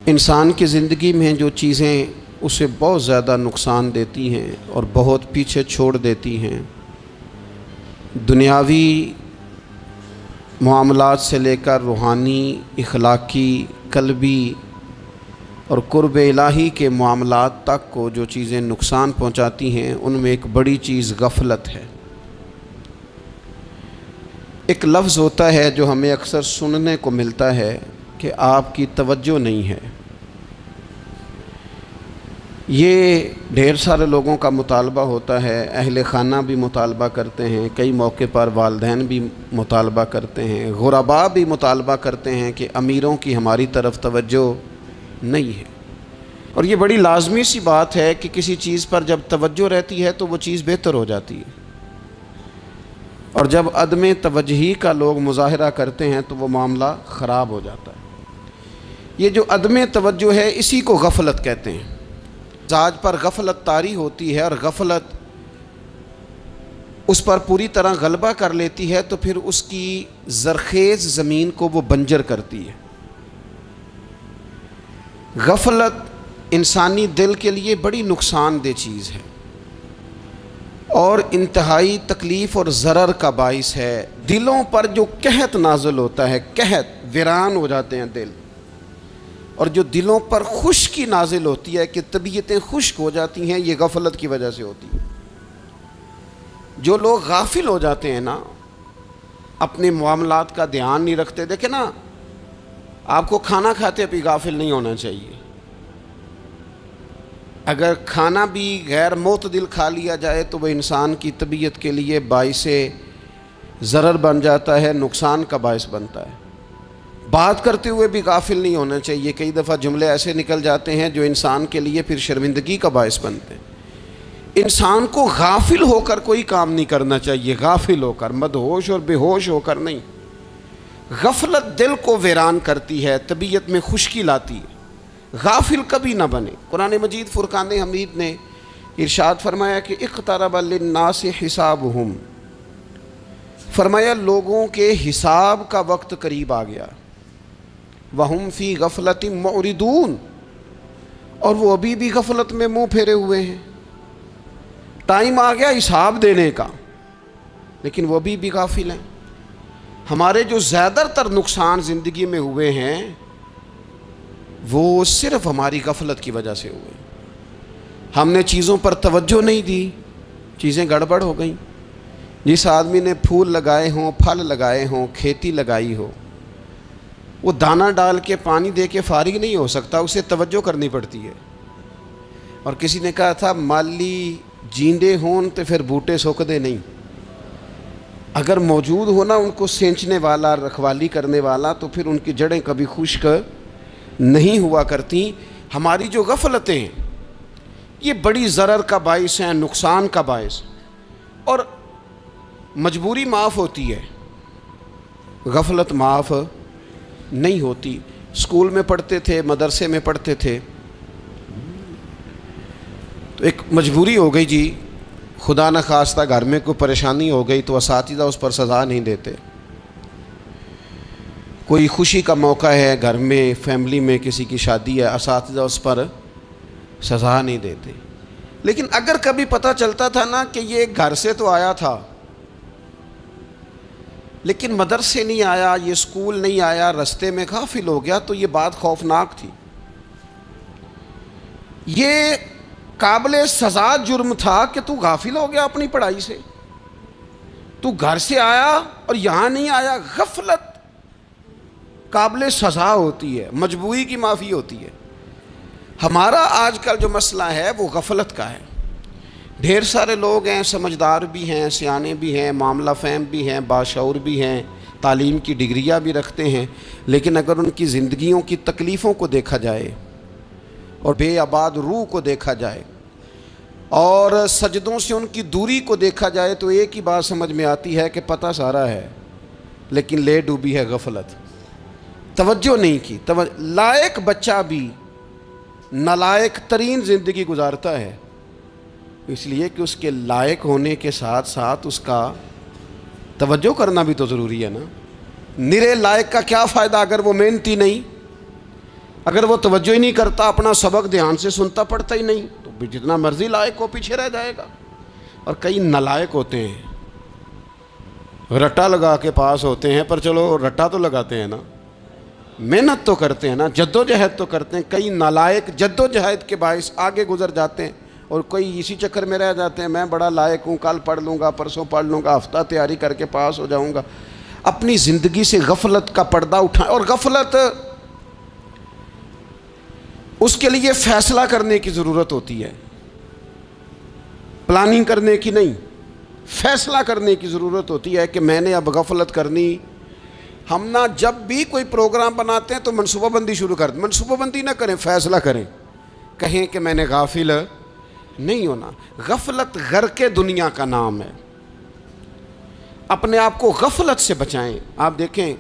انسان کی زندگی میں جو چیزیں اسے بہت زیادہ نقصان دیتی ہیں اور بہت پیچھے چھوڑ دیتی ہیں، دنیاوی معاملات سے لے کر روحانی، اخلاقی، قلبی اور قرب الہی کے معاملات تک کو جو چیزیں نقصان پہنچاتی ہیں، ان میں ایک بڑی چیز غفلت ہے۔ ایک لفظ ہوتا ہے جو ہمیں اکثر سننے کو ملتا ہے کہ آپ کی توجہ نہیں ہے۔ یہ ڈھیر سارے لوگوں کا مطالبہ ہوتا ہے، اہل خانہ بھی مطالبہ کرتے ہیں، کئی موقع پر والدین بھی مطالبہ کرتے ہیں، غرباء بھی مطالبہ کرتے ہیں کہ امیروں کی ہماری طرف توجہ نہیں ہے۔ اور یہ بڑی لازمی سی بات ہے کہ کسی چیز پر جب توجہ رہتی ہے تو وہ چیز بہتر ہو جاتی ہے، اور جب عدم توجہی کا لوگ مظاہرہ کرتے ہیں تو وہ معاملہ خراب ہو جاتا ہے۔ یہ جو عدم توجہ ہے اسی کو غفلت کہتے ہیں۔ مزاج پر غفلت طاری ہوتی ہے اور غفلت اس پر پوری طرح غلبہ کر لیتی ہے تو پھر اس کی زرخیز زمین کو وہ بنجر کرتی ہے۔ غفلت انسانی دل کے لیے بڑی نقصان دہ چیز ہے اور انتہائی تکلیف اور ضرر کا باعث ہے۔ دلوں پر جو قحط نازل ہوتا ہے، قحط، ویران ہو جاتے ہیں دل، اور جو دلوں پر خشکی نازل ہوتی ہے کہ طبیعتیں خشک ہو جاتی ہیں، یہ غفلت کی وجہ سے ہوتی ہے۔ جو لوگ غافل ہو جاتے ہیں نا، اپنے معاملات کا دھیان نہیں رکھتے، دیکھیں نا، آپ کو کھانا کھاتے بھی غافل نہیں ہونا چاہیے۔ اگر کھانا بھی غیر معتدل کھا لیا جائے تو وہ انسان کی طبیعت کے لیے باعث ضرر بن جاتا ہے، نقصان کا باعث بنتا ہے۔ بات کرتے ہوئے بھی غافل نہیں ہونا چاہیے، کئی دفعہ جملے ایسے نکل جاتے ہیں جو انسان کے لیے پھر شرمندگی کا باعث بنتے ہیں۔ انسان کو غافل ہو کر کوئی کام نہیں کرنا چاہیے، غافل ہو کر، مدہوش اور بے ہوش ہو کر نہیں۔ غفلت دل کو ویران کرتی ہے، طبیعت میں خشکی لاتی ہے۔ غافل کبھی نہ بنے۔ قرآن مجید فرقان حمید نے ارشاد فرمایا کہ اقترب للناس حسابہم، فرمایا لوگوں کے حساب کا وقت قریب آ گیا۔ وَهُمْ فِي غَفْلَةٍ مُعْرِضُونَ، اور وہ ابھی بھی غفلت میں منہ پھیرے ہوئے ہیں۔ ٹائم آ گیا حساب دینے کا، لیکن وہ ابھی بھی غافل ہیں۔ ہمارے جو زیادہ تر نقصان زندگی میں ہوئے ہیں وہ صرف ہماری غفلت کی وجہ سے ہوئے۔ ہم نے چیزوں پر توجہ نہیں دی، چیزیں گڑبڑ ہو گئیں۔ جس آدمی نے پھول لگائے ہوں، پھل لگائے ہوں، کھیتی لگائی ہو، وہ دانہ ڈال کے پانی دے کے فارغ نہیں ہو سکتا، اسے توجہ کرنی پڑتی ہے۔ اور کسی نے کہا تھا مالی جیندے ہون تو پھر بوٹے سوکھدے نہیں۔ اگر موجود ہونا ان کو سینچنے والا، رکھوالی کرنے والا، تو پھر ان کی جڑیں کبھی خشک نہیں ہوا کرتی۔ ہماری جو غفلتیں ہیں یہ بڑی ضرر کا باعث ہیں، نقصان کا باعث، اور مجبوری معاف ہوتی ہے، غفلت معاف نہیں ہوتی۔ اسکول میں پڑھتے تھے، مدرسے میں پڑھتے تھے، تو ایک مجبوری ہو گئی جی، خدا نہ خواستہ گھر میں کوئی پریشانی ہو گئی تو اساتذہ اس پر سزا نہیں دیتے۔ کوئی خوشی کا موقع ہے گھر میں، فیملی میں کسی کی شادی ہے، اساتذہ اس پر سزا نہیں دیتے۔ لیکن اگر کبھی پتہ چلتا تھا نا کہ یہ گھر سے تو آیا تھا لیکن مدرسے نہیں آیا، یہ اسکول نہیں آیا، رستے میں غافل ہو گیا، تو یہ بات خوفناک تھی۔ یہ قابل سزا جرم تھا کہ تو غافل ہو گیا اپنی پڑھائی سے، تو گھر سے آیا اور یہاں نہیں آیا۔ غفلت قابل سزا ہوتی ہے، مجبوری کی معافی ہوتی ہے۔ ہمارا آج کل جو مسئلہ ہے وہ غفلت کا ہے۔ ڈھیر سارے لوگ ہیں، سمجھدار بھی ہیں، سیانے بھی ہیں، معاملہ فہم بھی ہیں، باشعور بھی ہیں، تعلیم کی ڈگریاں بھی رکھتے ہیں، لیکن اگر ان کی زندگیوں کی تکلیفوں کو دیکھا جائے اور بے آباد روح کو دیکھا جائے اور سجدوں سے ان کی دوری کو دیکھا جائے تو ایک ہی بات سمجھ میں آتی ہے کہ پتہ سارا ہے لیکن لے ڈوبی ہے غفلت، توجہ نہیں کی۔ لائق بچہ بھی نالائق ترین زندگی گزارتا ہے، اس لیے کہ اس کے لائق ہونے کے ساتھ ساتھ اس کا توجہ کرنا بھی تو ضروری ہے نا۔ نرے لائق کا کیا فائدہ اگر وہ محنتی نہیں، اگر وہ توجہ ہی نہیں کرتا، اپنا سبق دھیان سے سنتا پڑھتا ہی نہیں، تو جتنا مرضی لائق ہو پیچھے رہ جائے گا۔ اور کئی نالائق ہوتے ہیں، رٹا لگا کے پاس ہوتے ہیں، پر چلو رٹا تو لگاتے ہیں نا، محنت تو کرتے ہیں نا، جد و جہد تو کرتے ہیں۔ کئی نالائق جد و جہد کے باعث آگے گزر جاتے ہیں، اور کوئی اسی چکر میں رہ جاتے ہیں، میں بڑا لائق ہوں، کل پڑھ لوں گا، پرسوں پڑھ لوں گا، ہفتہ تیاری کر کے پاس ہو جاؤں گا۔ اپنی زندگی سے غفلت کا پردہ اٹھائیں، اور غفلت اس کے لیے فیصلہ کرنے کی ضرورت ہوتی ہے، پلاننگ کرنے کی نہیں، فیصلہ کرنے کی ضرورت ہوتی ہے کہ میں نے اب غفلت کرنی۔ ہم نہ جب بھی کوئی پروگرام بناتے ہیں تو منصوبہ بندی شروع کر دیں، منصوبہ بندی نہ کریں، فیصلہ کریں، کہیں کہ میں نے غافل نہیں ہونا۔ غفلت غرق دنیا کا نام ہے، اپنے آپ کو غفلت سے بچائیں۔ آپ دیکھیں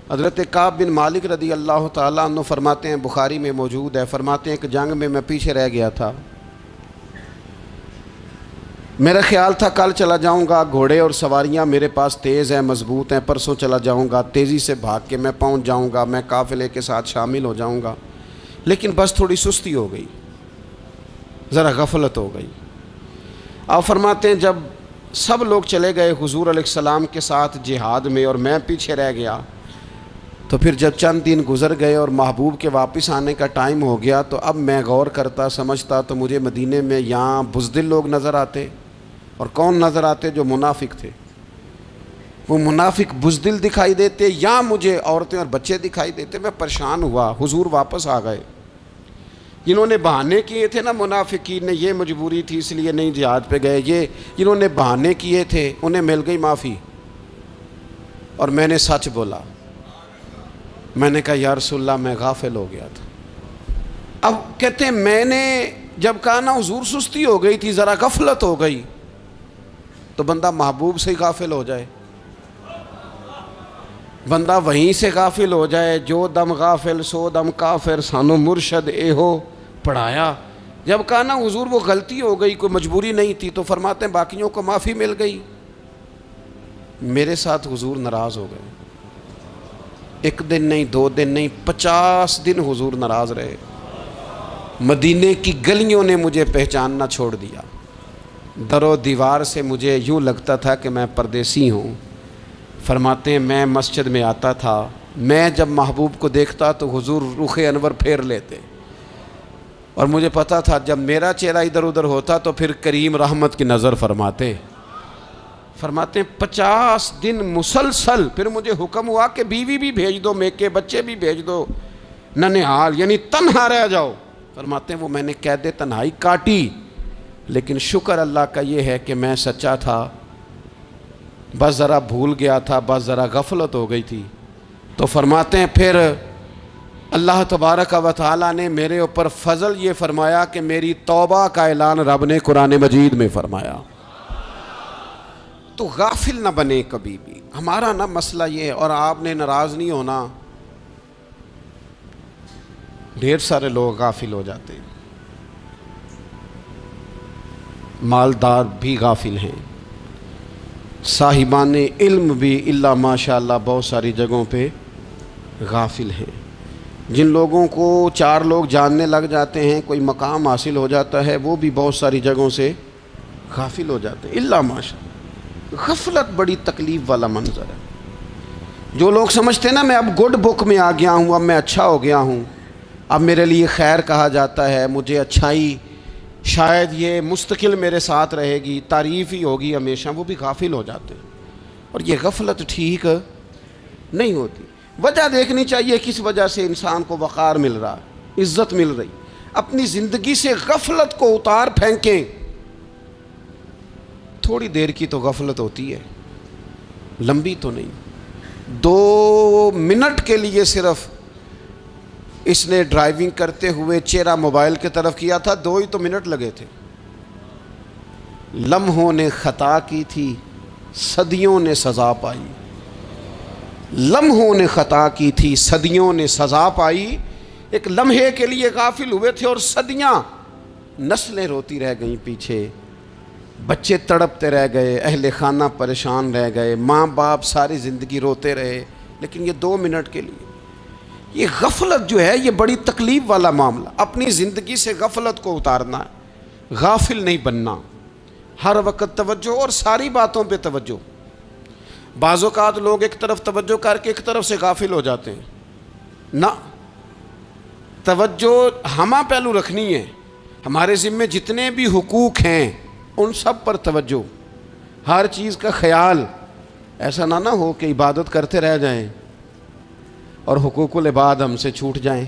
حضرت کعب بن مالک رضی اللہ تعالیٰ عنہ فرماتے ہیں، بخاری میں موجود ہے، فرماتے ہیں کہ جنگ میں پیچھے رہ گیا تھا، میرا خیال تھا کل چلا جاؤں گا، گھوڑے اور سواریاں میرے پاس تیز ہیں، مضبوط ہیں، پرسوں چلا جاؤں گا، تیزی سے بھاگ کے میں پہنچ جاؤں گا، میں قافلے کے ساتھ شامل ہو جاؤں گا، لیکن بس تھوڑی سستی ہو گئی، ذرا غفلت ہو گئی۔ آپ فرماتے ہیں جب سب لوگ چلے گئے حضور علیہ السلام کے ساتھ جہاد میں اور میں پیچھے رہ گیا، تو پھر جب چند دن گزر گئے اور محبوب کے واپس آنے کا ٹائم ہو گیا، تو اب میں غور کرتا سمجھتا تو مجھے مدینے میں یہاں بزدل لوگ نظر آتے، اور کون نظر آتے؟ جو منافق تھے، وہ منافق بزدل دکھائی دیتے، یا مجھے عورتیں اور بچے دکھائی دیتے۔ میں پریشان ہوا، حضور واپس آ گئے۔ جنہوں نے بہانے کیے تھے نا منافقین نے، یہ مجبوری تھی اس لیے نہیں جہاد پہ گئے، یہ جنہوں نے بہانے کیے تھے انہیں مل گئی معافی، اور میں نے سچ بولا، میں نے کہا یا رسول اللہ میں غافل ہو گیا تھا۔ اب کہتے ہیں میں نے جب کہا نا حضور سستی ہو گئی تھی، ذرا غفلت ہو گئی، تو بندہ محبوب سے ہی غافل ہو جائے، بندہ وہیں سے غافل ہو جائے۔ جو دم غافل سو دم کافر، سانو مرشد اے ہو پڑھایا۔ جب کہا نا حضور وہ غلطی ہو گئی، کوئی مجبوری نہیں تھی، تو فرماتے ہیں باقیوں کو معافی مل گئی، میرے ساتھ حضور ناراض ہو گئے۔ ایک دن نہیں، 2 دن نہیں، 50 دن حضور ناراض رہے۔ مدینے کی گلیوں نے مجھے پہچاننا چھوڑ دیا، در و دیوار سے مجھے یوں لگتا تھا کہ میں پردیسی ہوں۔ فرماتے ہیں میں مسجد میں آتا تھا، میں جب محبوب کو دیکھتا تو حضور رخ انور پھیر لیتے، اور مجھے پتا تھا جب میرا چہرہ ادھر ادھر ہوتا تو پھر کریم رحمت کی نظر فرماتے۔ فرماتے ہیں 50 دن مسلسل، پھر مجھے حکم ہوا کہ بیوی بھی بھیج دو، میکے بچے بھی بھیج دو، ننہال یعنی تنہا رہ جاؤ۔ فرماتے ہیں وہ میں نے قید تنہائی کاٹی، لیکن شکر اللہ کا یہ ہے کہ میں سچا تھا، بس ذرا بھول گیا تھا، بس ذرا غفلت ہو گئی تھی۔ تو فرماتے ہیں پھر اللہ تبارک و تعالیٰ نے میرے اوپر فضل یہ فرمایا کہ میری توبہ کا اعلان رب نے قرآن مجید میں فرمایا۔ تو غافل نہ بنے کبھی بھی، ہمارا نہ مسئلہ یہ ہے، اور آپ نے ناراض نہیں ہونا۔ ڈھیر سارے لوگ غافل ہو جاتے ہیں، مالدار بھی غافل ہیں، صاحبان علم بھی الا ماشاء اللہ بہت ساری جگہوں پہ غافل ہیں۔ جن لوگوں کو 4 لوگ جاننے لگ جاتے ہیں، کوئی مقام حاصل ہو جاتا ہے، وہ بھی بہت ساری جگہوں سے غافل ہو جاتے ہیں الا ماشاء اللہ۔ غفلت بڑی تکلیف والا منظر ہے۔ جو لوگ سمجھتے ہیں نا میں اب گڈ بک میں آ گیا ہوں، اب میں اچھا ہو گیا ہوں، اب میرے لیے خیر کہا جاتا ہے، مجھے اچھائی شاید یہ مستقل میرے ساتھ رہے گی، تعریف ہی ہوگی ہمیشہ، وہ بھی غافل ہو جاتے ہیں۔ اور یہ غفلت ٹھیک نہیں ہوتی۔ وجہ دیکھنی چاہیے کس وجہ سے انسان کو وقار مل رہا، عزت مل رہی۔ اپنی زندگی سے غفلت کو اتار پھینکیں۔ تھوڑی دیر کی تو غفلت ہوتی ہے، لمبی تو نہیں۔ 2 منٹ کے لیے صرف اس نے ڈرائیونگ کرتے ہوئے چہرہ موبائل کی طرف کیا تھا، 2 ہی تو منٹ لگے تھے۔ لمحوں نے خطا کی تھی، صدیوں نے سزا پائی۔ لمحوں نے خطا کی تھی، صدیوں نے سزا پائی۔ ایک لمحے کے لیے غافل ہوئے تھے اور صدیاں، نسلیں روتی رہ گئیں پیچھے، بچے تڑپتے رہ گئے، اہل خانہ پریشان رہ گئے، ماں باپ ساری زندگی روتے رہے، لیکن یہ 2 منٹ کے لیے۔ یہ غفلت جو ہے یہ بڑی تکلیف والا معاملہ. اپنی زندگی سے غفلت کو اتارنا ہے, غافل نہیں بننا, ہر وقت توجہ اور ساری باتوں پہ توجہ. بعض اوقات لوگ ایک طرف توجہ کر کے ایک طرف سے غافل ہو جاتے ہیں. نہ, توجہ ہمہ پہلو رکھنی ہے. ہمارے ذمے جتنے بھی حقوق ہیں ان سب پر توجہ, ہر چیز کا خیال. ایسا نہ ہو کہ عبادت کرتے رہ جائیں اور حقوق العباد ہم سے چھوٹ جائیں,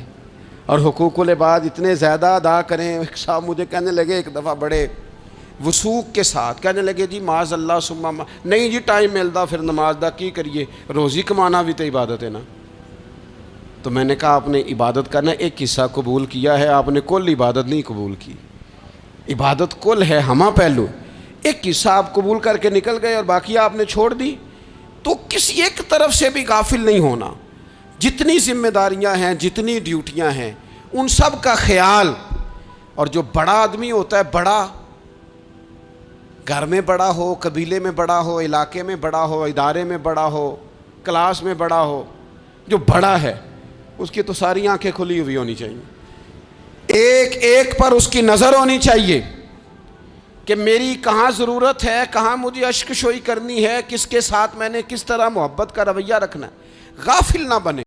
اور حقوق العباد اتنے زیادہ ادا کریں. ایک صاحب مجھے کہنے لگے ایک دفعہ بڑے وثوق کے ساتھ کہنے لگے جی معاذ اللہ ثم نہیں جی ٹائم ملتا پھر نماز دا کی کریے, روزی کمانا بھی تو عبادت ہے نا. تو میں نے کہا آپ نے عبادت کرنا ایک حصہ قبول کیا ہے, آپ نے کل عبادت نہیں قبول کی. عبادت کل ہے, ہمہ پہلو. ایک حصہ آپ قبول کر کے نکل گئے اور باقی آپ نے چھوڑ دی. تو کسی ایک طرف سے بھی غافل نہیں ہونا. جتنی ذمہ داریاں ہیں, جتنی ڈیوٹیاں ہیں, ان سب کا خیال. اور جو بڑا آدمی ہوتا ہے, بڑا گھر میں بڑا ہو, قبیلے میں بڑا ہو, علاقے میں بڑا ہو, ادارے میں بڑا ہو, کلاس میں بڑا ہو, جو بڑا ہے اس کی تو ساری آنکھیں کھلی ہوئی ہونی چاہیے. ایک ایک پر اس کی نظر ہونی چاہیے کہ میری کہاں ضرورت ہے, کہاں مجھے اشک شوئی کرنی ہے, کس کے ساتھ میں نے کس طرح محبت کا رویہ رکھنا ہے. غافل نہ بنے.